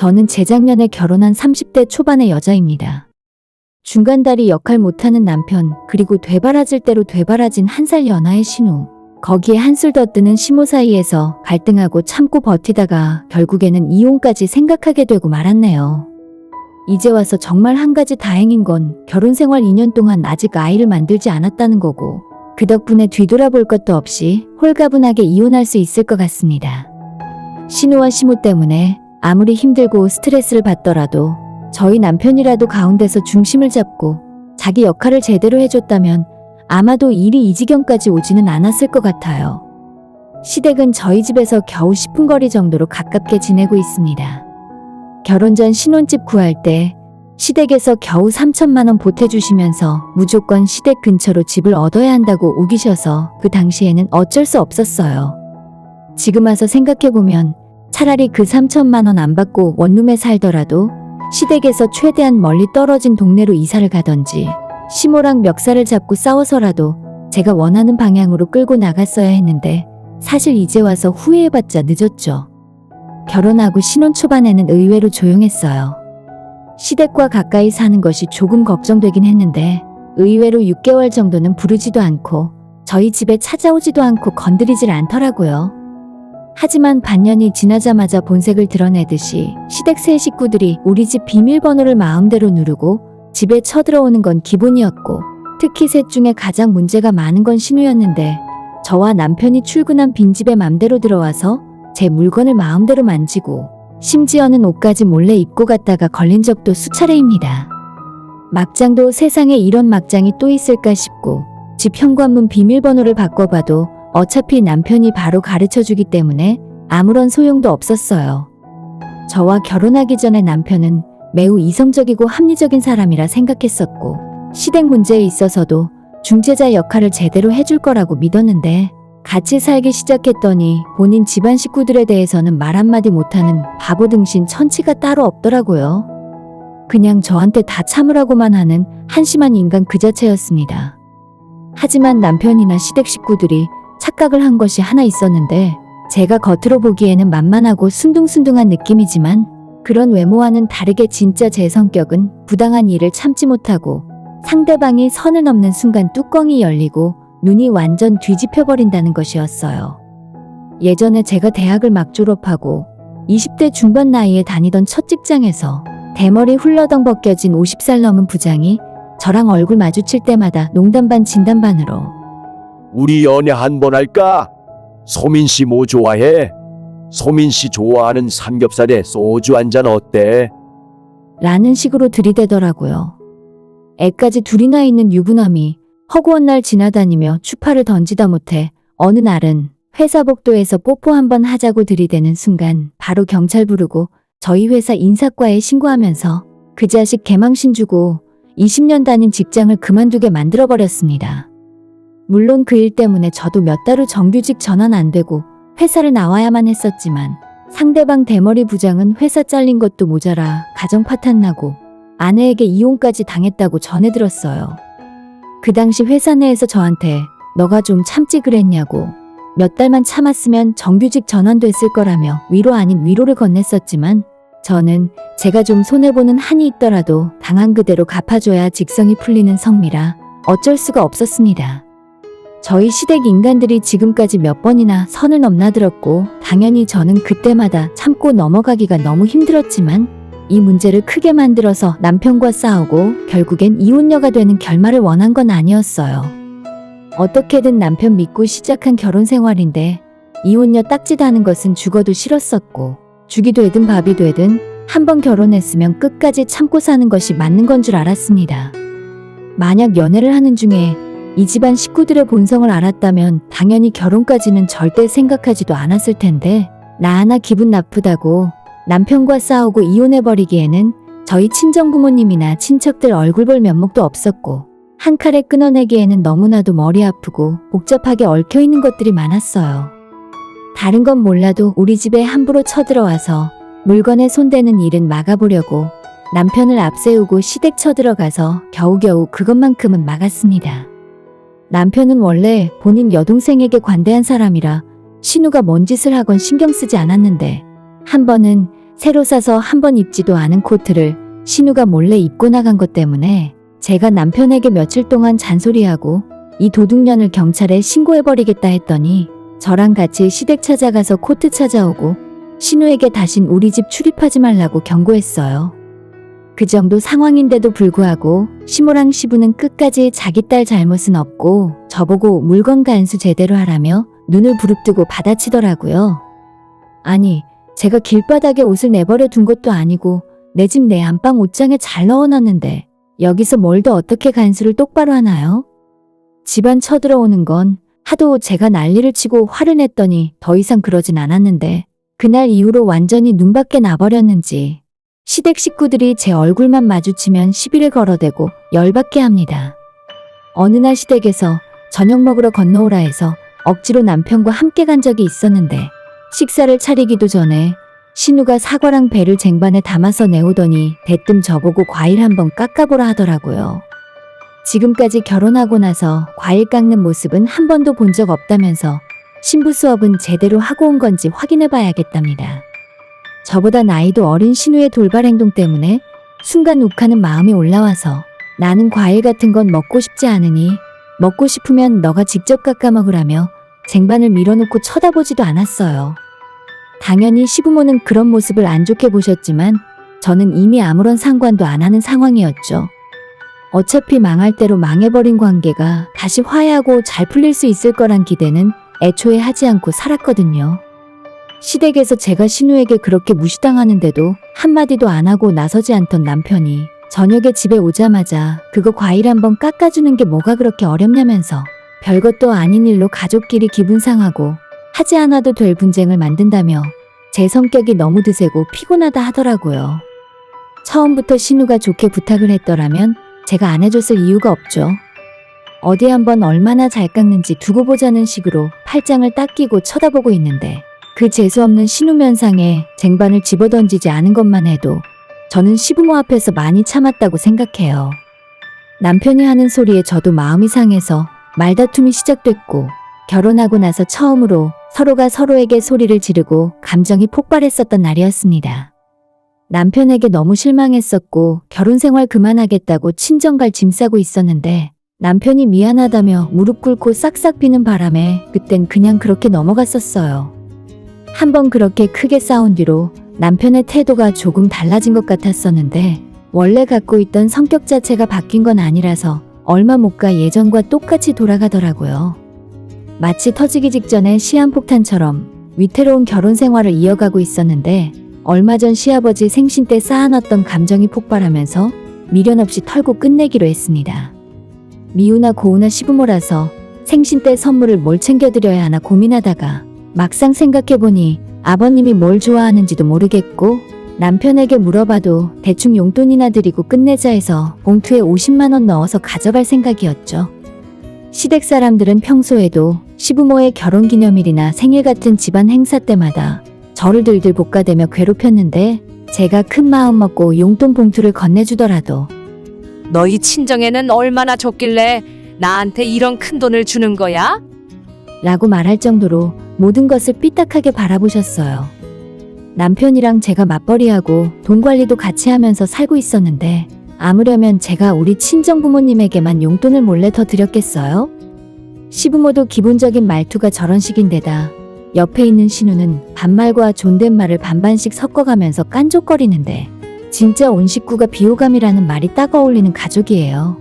저는 재작년에 결혼한 30대 초반의 여자입니다. 중간다리 역할 못하는 남편, 그리고 되바라질 대로 되바라진 1살 연하의 신우. 거기에 한술 더 뜨는 시모 사이에서 갈등하고 참고 버티다가 결국에는 이혼까지 생각하게 되고 말았네요. 이제 와서 정말 한 가지 다행인 건 결혼 생활 2년 동안 아직 아이를 만들지 않았다는 거고, 그 덕분에 뒤돌아볼 것도 없이 홀가분하게 이혼할 수 있을 것 같습니다. 신우와 시모 때문에 아무리 힘들고 스트레스를 받더라도 저희 남편이라도 가운데서 중심을 잡고 자기 역할을 제대로 해줬다면 아마도 일이 이 지경까지 오지는 않았을 것 같아요. 시댁은 저희 집에서 겨우 10분 거리 정도로 가깝게 지내고 있습니다. 결혼 전 신혼집 구할 때 시댁에서 겨우 3천만 원 보태주시면서 무조건 시댁 근처로 집을 얻어야 한다고 우기셔서 그 당시에는 어쩔 수 없었어요. 지금 와서 생각해보면 차라리 그 3천만 원 안 받고 원룸에 살더라도 시댁에서 최대한 멀리 떨어진 동네로 이사를 가던지 시모랑 멱살을 잡고 싸워서라도 제가 원하는 방향으로 끌고 나갔어야 했는데, 사실 이제 와서 후회해봤자 늦었죠. 결혼하고 신혼 초반에는 의외로 조용했어요. 시댁과 가까이 사는 것이 조금 걱정되긴 했는데 의외로 6개월 정도는 부르지도 않고 저희 집에 찾아오지도 않고 건드리질 않더라고요. 하지만 반년이 지나자마자 본색을 드러내듯이 시댁 새 식구들이 우리 집 비밀번호를 마음대로 누르고 집에 쳐들어오는 건 기본이었고, 특히 셋 중에 가장 문제가 많은 건 신우였는데, 저와 남편이 출근한 빈집에 맘대로 들어와서 제 물건을 마음대로 만지고 심지어는 옷까지 몰래 입고 갔다가 걸린 적도 수차례입니다. 막장도 세상에 이런 막장이 또 있을까 싶고, 집 현관문 비밀번호를 바꿔봐도 어차피 남편이 바로 가르쳐주기 때문에 아무런 소용도 없었어요. 저와 결혼하기 전에 남편은 매우 이성적이고 합리적인 사람이라 생각했었고, 시댁 문제에 있어서도 중재자 역할을 제대로 해줄 거라고 믿었는데, 같이 살기 시작했더니 본인 집안 식구들에 대해서는 말 한마디 못하는 바보 등신 천치가 따로 없더라고요. 그냥 저한테 다 참으라고만 하는 한심한 인간 그 자체였습니다. 하지만 남편이나 시댁 식구들이 착각을 한 것이 하나 있었는데, 제가 겉으로 보기에는 만만하고 순둥순둥한 느낌이지만 그런 외모와는 다르게 진짜 제 성격은 부당한 일을 참지 못하고 상대방이 선을 넘는 순간 뚜껑이 열리고 눈이 완전 뒤집혀버린다는 것이었어요. 예전에 제가 대학을 막 졸업하고 20대 중반 나이에 다니던 첫 직장에서 대머리 훌러덩 벗겨진 50살 넘은 부장이 저랑 얼굴 마주칠 때마다 농담 반 진담 반으로 우리 연애 한번 할까? 소민 씨 뭐 좋아해? 소민 씨 좋아하는 삼겹살에 소주 한 잔 어때? 라는 식으로 들이대더라고요. 애까지 둘이나 있는 유부남이 허구한 날 지나다니며 추파를 던지다 못해 어느 날은 회사 복도에서 뽀뽀 한번 하자고 들이대는 순간 바로 경찰 부르고 저희 회사 인사과에 신고하면서 그 자식 개망신 주고 20년 다닌 직장을 그만두게 만들어버렸습니다. 물론 그 일 때문에 저도 몇 달 후 정규직 전환 안 되고 회사를 나와야만 했었지만, 상대방 대머리 부장은 회사 잘린 것도 모자라 가정 파탄나고 아내에게 이혼까지 당했다고 전해 들었어요. 그 당시 회사 내에서 저한테 너가 좀 참지 그랬냐고, 몇 달만 참았으면 정규직 전환됐을 거라며 위로 아닌 위로를 건넸었지만, 저는 제가 좀 손해보는 한이 있더라도 당한 그대로 갚아줘야 직성이 풀리는 성미라 어쩔 수가 없었습니다. 저희 시댁 인간들이 지금까지 몇 번이나 선을 넘나들었고, 당연히 저는 그때마다 참고 넘어가기가 너무 힘들었지만 이 문제를 크게 만들어서 남편과 싸우고 결국엔 이혼녀가 되는 결말을 원한 건 아니었어요. 어떻게든 남편 믿고 시작한 결혼 생활인데 이혼녀 딱지 다는 것은 죽어도 싫었었고, 죽이 되든 밥이 되든 한번 결혼했으면 끝까지 참고 사는 것이 맞는 건 줄 알았습니다. 만약 연애를 하는 중에 이 집안 식구들의 본성을 알았다면 당연히 결혼까지는 절대 생각하지도 않았을 텐데, 나 하나 기분 나쁘다고 남편과 싸우고 이혼해버리기에는 저희 친정부모님이나 친척들 얼굴 볼 면목도 없었고, 한 칼에 끊어내기에는 너무나도 머리 아프고 복잡하게 얽혀있는 것들이 많았어요. 다른 건 몰라도 우리 집에 함부로 쳐들어와서 물건에 손대는 일은 막아보려고 남편을 앞세우고 시댁 쳐들어가서 겨우겨우 그것만큼은 막았습니다. 남편은 원래 본인 여동생에게 관대한 사람이라 신우가 뭔 짓을 하건 신경 쓰지 않았는데, 한 번은 새로 사서 한 번 입지도 않은 코트를 신우가 몰래 입고 나간 것 때문에 제가 남편에게 며칠 동안 잔소리하고 이 도둑년을 경찰에 신고해버리겠다 했더니 저랑 같이 시댁 찾아가서 코트 찾아오고 신우에게 다신 우리 집 출입하지 말라고 경고했어요. 그 정도 상황인데도 불구하고 시모랑 시부는 끝까지 자기 딸 잘못은 없고 저보고 물건 간수 제대로 하라며 눈을 부릅뜨고 받아치더라고요. 아니, 제가 길바닥에 옷을 내버려 둔 것도 아니고 내 집 내 안방 옷장에 잘 넣어놨는데 여기서 뭘 더 어떻게 간수를 똑바로 하나요? 집안 쳐들어오는 건 하도 제가 난리를 치고 화를 냈더니 더 이상 그러진 않았는데 그날 이후로 완전히 눈밖에 나버렸는지 시댁 식구들이 제 얼굴만 마주치면 시비를 걸어대고 열받게 합니다. 어느 날 시댁에서 저녁 먹으러 건너오라 해서 억지로 남편과 함께 간 적이 있었는데 식사를 차리기도 전에 신우가 사과랑 배를 쟁반에 담아서 내오더니 대뜸 저보고 과일 한번 깎아보라 하더라고요. 지금까지 결혼하고 나서 과일 깎는 모습은 한 번도 본 적 없다면서 신부 수업은 제대로 하고 온 건지 확인해 봐야겠답니다. 저보다 나이도 어린 신우의 돌발 행동 때문에 순간 욱하는 마음이 올라와서 나는 과일 같은 건 먹고 싶지 않으니 먹고 싶으면 너가 직접 깎아 먹으라며 쟁반을 밀어놓고 쳐다보지도 않았어요. 당연히 시부모는 그런 모습을 안 좋게 보셨지만 저는 이미 아무런 상관도 안 하는 상황이었죠. 어차피 망할 대로 망해버린 관계가 다시 화해하고 잘 풀릴 수 있을 거란 기대는 애초에 하지 않고 살았거든요. 시댁에서 제가 신우에게 그렇게 무시당하는데도 한마디도 안 하고 나서지 않던 남편이 저녁에 집에 오자마자 그거 과일 한번 깎아주는 게 뭐가 그렇게 어렵냐면서 별것도 아닌 일로 가족끼리 기분 상하고 하지 않아도 될 분쟁을 만든다며 제 성격이 너무 드세고 피곤하다 하더라고요. 처음부터 신우가 좋게 부탁을 했더라면 제가 안 해줬을 이유가 없죠. 어디 한번 얼마나 잘 깎는지 두고 보자는 식으로 팔짱을 딱 끼고 쳐다보고 있는데 그 재수없는 신우 면상에 쟁반을 집어던지지 않은 것만 해도 저는 시부모 앞에서 많이 참았다고 생각해요. 남편이 하는 소리에 저도 마음이 상해서 말다툼이 시작됐고 결혼하고 나서 처음으로 서로가 서로에게 소리를 지르고 감정이 폭발했었던 날이었습니다. 남편에게 너무 실망했었고 결혼 생활 그만하겠다고 친정 갈 짐 싸고 있었는데 남편이 미안하다며 무릎 꿇고 싹싹 비는 바람에 그땐 그냥 그렇게 넘어갔었어요. 한번 그렇게 크게 싸운 뒤로 남편의 태도가 조금 달라진 것 같았었는데 원래 갖고 있던 성격 자체가 바뀐 건 아니라서 얼마 못 가 예전과 똑같이 돌아가더라고요. 마치 터지기 직전에 시한폭탄처럼 위태로운 결혼 생활을 이어가고 있었는데 얼마 전 시아버지 생신 때 쌓아놨던 감정이 폭발하면서 미련 없이 털고 끝내기로 했습니다. 미우나 고우나 시부모라서 생신 때 선물을 뭘 챙겨드려야 하나 고민하다가 막상 생각해보니 아버님이 뭘 좋아하는지도 모르겠고 남편에게 물어봐도 대충 용돈이나 드리고 끝내자 해서 봉투에 50만 원 넣어서 가져갈 생각이었죠. 시댁 사람들은 평소에도 시부모의 결혼기념일이나 생일 같은 집안 행사 때마다 저를 들들 볶아대며 괴롭혔는데 제가 큰 마음 먹고 용돈 봉투를 건네주더라도 너희 친정에는 얼마나 줬길래 나한테 이런 큰 돈을 주는 거야? 라고 말할 정도로 모든 것을 삐딱하게 바라보셨어요. 남편이랑 제가 맞벌이하고 돈 관리도 같이 하면서 살고 있었는데 아무려면 제가 우리 친정 부모님에게만 용돈을 몰래 더 드렸겠어요? 시부모도 기본적인 말투가 저런 식인데다 옆에 있는 신우는 반말과 존댓말을 반반씩 섞어가면서 깐족거리는데 진짜 온 식구가 비호감이라는 말이 딱 어울리는 가족이에요.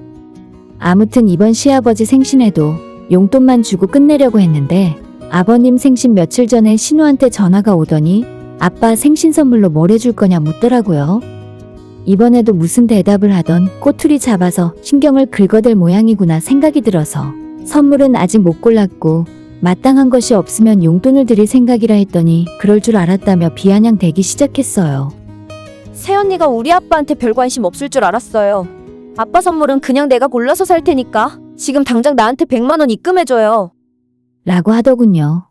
아무튼 이번 시아버지 생신에도 용돈만 주고 끝내려고 했는데 아버님 생신 며칠 전에 신우한테 전화가 오더니 아빠 생신 선물로 뭘 해줄 거냐 묻더라고요. 이번에도 무슨 대답을 하던 꼬투리 잡아서 신경을 긁어댈 모양이구나 생각이 들어서 선물은 아직 못 골랐고 마땅한 것이 없으면 용돈을 드릴 생각이라 했더니 그럴 줄 알았다며 비아냥대기 시작했어요. 새언니가 우리 아빠한테 별 관심 없을 줄 알았어요. 아빠 선물은 그냥 내가 골라서 살 테니까 지금 당장 나한테 100만 원 입금해줘요. 라고 하더군요.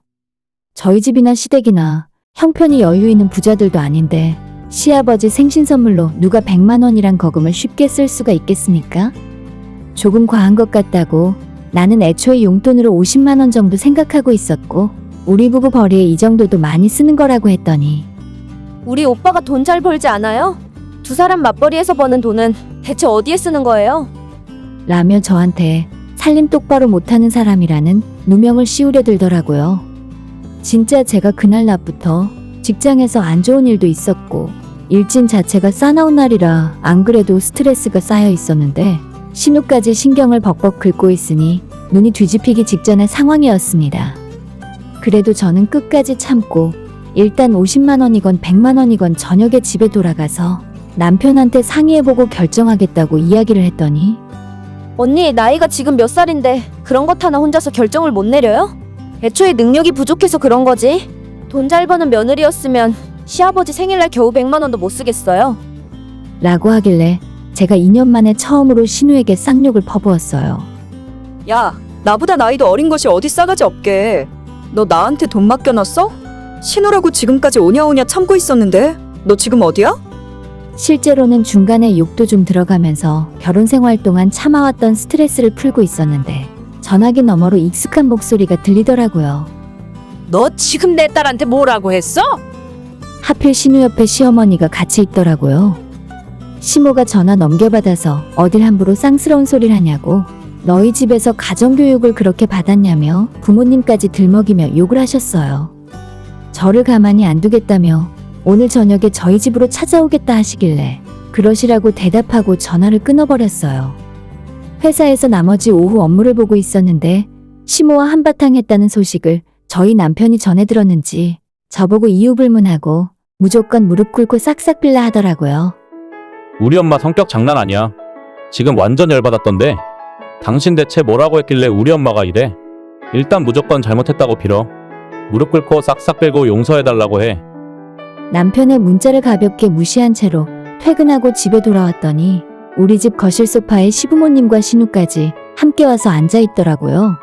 저희 집이나 시댁이나 형편이 여유 있는 부자들도 아닌데 시아버지 생신 선물로 누가 100만 원이란 거금을 쉽게 쓸 수가 있겠습니까? 조금 과한 것 같다고 나는 애초에 용돈으로 50만 원 정도 생각하고 있었고 우리 부부 벌이에 이 정도도 많이 쓰는 거라고 했더니 우리 오빠가 돈 잘 벌지 않아요? 두 사람 맞벌이해서 버는 돈은 대체 어디에 쓰는 거예요? 라며 저한테 살림 똑바로 못하는 사람이라는 누명을 씌우려 들더라고요. 진짜 제가 그날 낮부터 직장에서 안 좋은 일도 있었고 일진 자체가 싸나운 날이라 안 그래도 스트레스가 쌓여 있었는데 신우까지 신경을 벅벅 긁고 있으니 눈이 뒤집히기 직전의 상황이었습니다. 그래도 저는 끝까지 참고 일단 50만 원이건 100만 원이건 저녁에 집에 돌아가서 남편한테 상의해보고 결정하겠다고 이야기를 했더니 언니 나이가 지금 몇 살인데 그런 것 하나 혼자서 결정을 못 내려요? 애초에 능력이 부족해서 그런 거지. 돈 잘 버는 며느리였으면 시아버지 생일날 겨우 100만 원도 못 쓰겠어요. 라고 하길래 제가 2년 만에 처음으로 신우에게 쌍욕을 퍼부었어요. 야, 나보다 나이도 어린 것이 어디 싸가지 없게. 너 나한테 돈 맡겨놨어? 신우라고 지금까지 오냐오냐 참고 있었는데 너 지금 어디야? 실제로는 중간에 욕도 좀 들어가면서 결혼 생활 동안 참아왔던 스트레스를 풀고 있었는데 전화기 너머로 익숙한 목소리가 들리더라고요. 너 지금 내 딸한테 뭐라고 했어? 하필 신우 옆에 시어머니가 같이 있더라고요. 시모가 전화 넘겨받아서 어딜 함부로 쌍스러운 소리를 하냐고 너희 집에서 가정교육을 그렇게 받았냐며 부모님까지 들먹이며 욕을 하셨어요. 저를 가만히 안 두겠다며 오늘 저녁에 저희 집으로 찾아오겠다 하시길래 그러시라고 대답하고 전화를 끊어버렸어요. 회사에서 나머지 오후 업무를 보고 있었는데 시모와 한바탕 했다는 소식을 저희 남편이 전해 들었는지 저보고 이유 불문하고 무조건 무릎 꿇고 싹싹 빌라 하더라고요. 우리 엄마 성격 장난 아니야. 지금 완전 열받았던데. 당신 대체 뭐라고 했길래 우리 엄마가 이래? 일단 무조건 잘못했다고 빌어. 무릎 꿇고 싹싹 빌고 용서해달라고 해. 남편의 문자를 가볍게 무시한 채로 퇴근하고 집에 돌아왔더니 우리 집 거실 소파에 시부모님과 신우까지 함께 와서 앉아 있더라고요.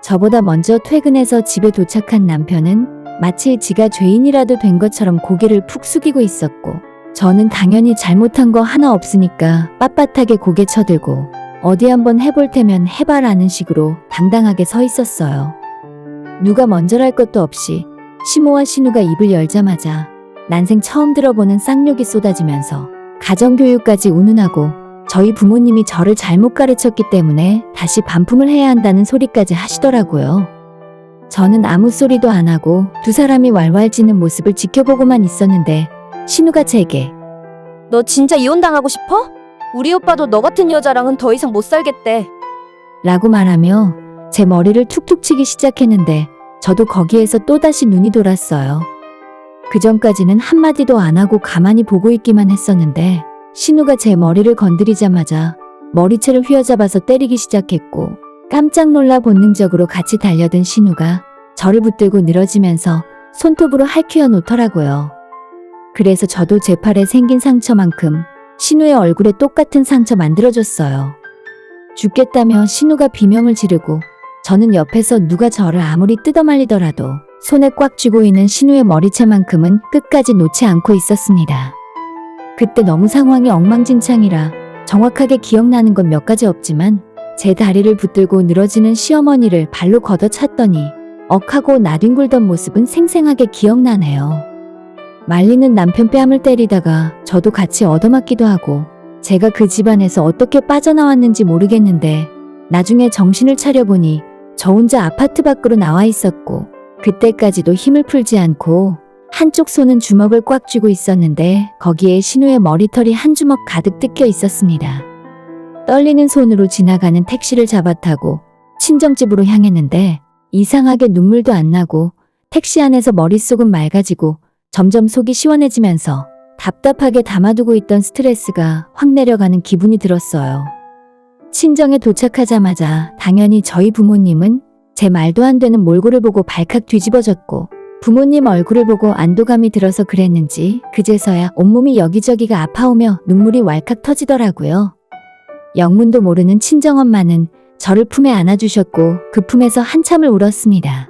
저보다 먼저 퇴근해서 집에 도착한 남편은 마치 지가 죄인이라도 된 것처럼 고개를 푹 숙이고 있었고 저는 당연히 잘못한 거 하나 없으니까 빳빳하게 고개 쳐들고 어디 한번 해볼 테면 해봐라는 식으로 당당하게 서 있었어요. 누가 먼저랄 것도 없이 시모와 신우가 입을 열자마자 난생 처음 들어보는 쌍욕이 쏟아지면서 가정교육까지 운운하고 저희 부모님이 저를 잘못 가르쳤기 때문에 다시 반품을 해야 한다는 소리까지 하시더라고요. 저는 아무 소리도 안 하고 두 사람이 왈왈 지는 모습을 지켜보고만 있었는데 신우가 제게 너 진짜 이혼당하고 싶어? 우리 오빠도 너 같은 여자랑은 더 이상 못 살겠대. 라고 말하며 제 머리를 툭툭 치기 시작했는데 저도 거기에서 또다시 눈이 돌았어요. 그전까지는 한마디도 안 하고 가만히 보고 있기만 했었는데 신우가 제 머리를 건드리자마자 머리채를 휘어잡아서 때리기 시작했고 깜짝 놀라 본능적으로 같이 달려든 신우가 저를 붙들고 늘어지면서 손톱으로 핥혀 놓더라고요. 그래서 저도 제 팔에 생긴 상처만큼 신우의 얼굴에 똑같은 상처 만들어줬어요. 죽겠다며 신우가 비명을 지르고 저는 옆에서 누가 저를 아무리 뜯어말리더라도 손에 꽉 쥐고 있는 신우의 머리채만큼은 끝까지 놓지 않고 있었습니다. 그때 너무 상황이 엉망진창이라 정확하게 기억나는 건 몇 가지 없지만 제 다리를 붙들고 늘어지는 시어머니를 발로 걷어찼더니 억하고 나뒹굴던 모습은 생생하게 기억나네요. 말리는 남편 뺨을 때리다가 저도 같이 얻어맞기도 하고 제가 그 집안에서 어떻게 빠져나왔는지 모르겠는데 나중에 정신을 차려보니 저 혼자 아파트 밖으로 나와 있었고 그때까지도 힘을 풀지 않고 한쪽 손은 주먹을 꽉 쥐고 있었는데 거기에 신우의 머리털이 한 주먹 가득 뜯겨 있었습니다. 떨리는 손으로 지나가는 택시를 잡아타고 친정집으로 향했는데 이상하게 눈물도 안 나고 택시 안에서 머릿속은 맑아지고 점점 속이 시원해지면서 답답하게 담아두고 있던 스트레스가 확 내려가는 기분이 들었어요. 친정에 도착하자마자 당연히 저희 부모님은 제 말도 안 되는 몰골을 보고 발칵 뒤집어졌고 부모님 얼굴을 보고 안도감이 들어서 그랬는지 그제서야 온몸이 여기저기가 아파오며 눈물이 왈칵 터지더라고요. 영문도 모르는 친정엄마는 저를 품에 안아주셨고 그 품에서 한참을 울었습니다.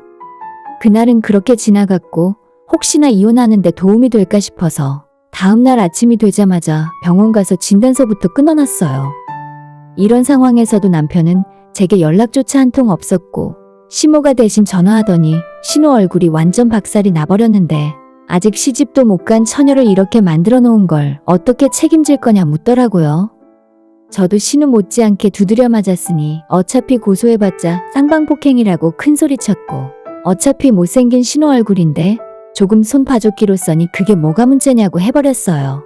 그날은 그렇게 지나갔고 혹시나 이혼하는데 도움이 될까 싶어서 다음날 아침이 되자마자 병원 가서 진단서부터 끊어놨어요. 이런 상황에서도 남편은 제게 연락조차 한 통 없었고 시모가 대신 전화하더니 신우 얼굴이 완전 박살이 나버렸는데 아직 시집도 못 간 처녀를 이렇게 만들어 놓은 걸 어떻게 책임질 거냐 묻더라고요. 저도 신우 못지않게 두드려 맞았으니 어차피 고소해봤자 쌍방폭행이라고 큰소리쳤고 어차피 못생긴 신우 얼굴인데 조금 손 봐줬기로써니 그게 뭐가 문제냐고 해버렸어요.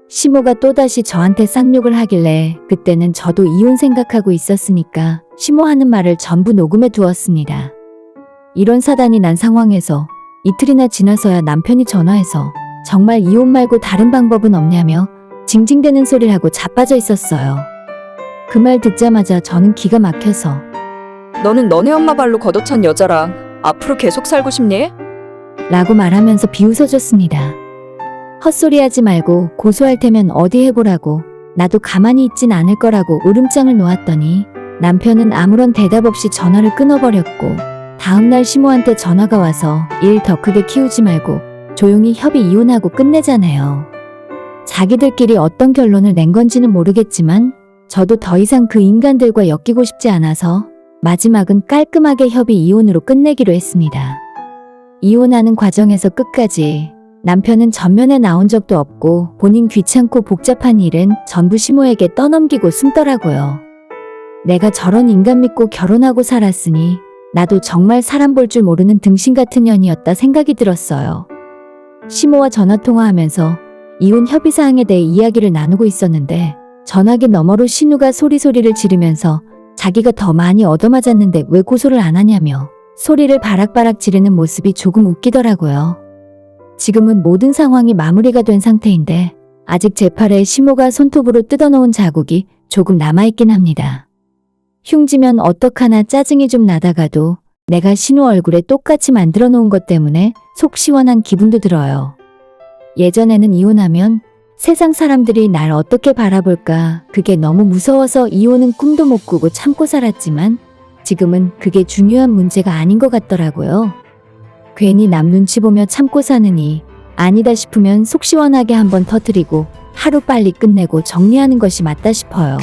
시모가 또다시 저한테 쌍욕을 하길래 그때는 저도 이혼 생각하고 있었으니까 시모 하는 말을 전부 녹음해 두었습니다. 이런 사단이 난 상황에서 이틀이나 지나서야 남편이 전화해서 정말 이혼 말고 다른 방법은 없냐며 징징대는 소리를 하고 자빠져 있었어요. 그 말 듣자마자 저는 기가 막혀서 너는 너네 엄마 발로 걷어찬 여자랑 앞으로 계속 살고 싶니? 라고 말하면서 비웃어줬습니다. 헛소리하지 말고 고소할 테면 어디 해보라고 나도 가만히 있진 않을 거라고 울음장을 놓았더니 남편은 아무런 대답 없이 전화를 끊어버렸고 다음날 시모한테 전화가 와서 일 더 크게 키우지 말고 조용히 협의 이혼하고 끝내자네요. 자기들끼리 어떤 결론을 낸 건지는 모르겠지만 저도 더 이상 그 인간들과 엮이고 싶지 않아서 마지막은 깔끔하게 협의 이혼으로 끝내기로 했습니다. 이혼하는 과정에서 끝까지 남편은 전면에 나온 적도 없고 본인 귀찮고 복잡한 일은 전부 시모에게 떠넘기고 숨더라고요. 내가 저런 인간 믿고 결혼하고 살았으니 나도 정말 사람 볼 줄 모르는 등신 같은 년이었다 생각이 들었어요. 시모와 전화통화하면서 이혼 협의사항에 대해 이야기를 나누고 있었는데 전화기 너머로 신우가 소리를 지르면서 자기가 더 많이 얻어맞았는데 왜 고소를 안 하냐며 소리를 바락바락 지르는 모습이 조금 웃기더라고요. 지금은 모든 상황이 마무리가 된 상태인데 아직 제 팔에 시모가 손톱으로 뜯어놓은 자국이 조금 남아있긴 합니다. 흉지면 어떡하나 짜증이 좀 나다가도 내가 신우 얼굴에 똑같이 만들어 놓은 것 때문에 속 시원한 기분도 들어요. 예전에는 이혼하면 세상 사람들이 날 어떻게 바라볼까 그게 너무 무서워서 이혼은 꿈도 못 꾸고 참고 살았지만 지금은 그게 중요한 문제가 아닌 것 같더라고요. 괜히 남 눈치 보며 참고 사느니 아니다 싶으면 속 시원하게 한번 터뜨리고 하루 빨리 끝내고 정리하는 것이 맞다 싶어요.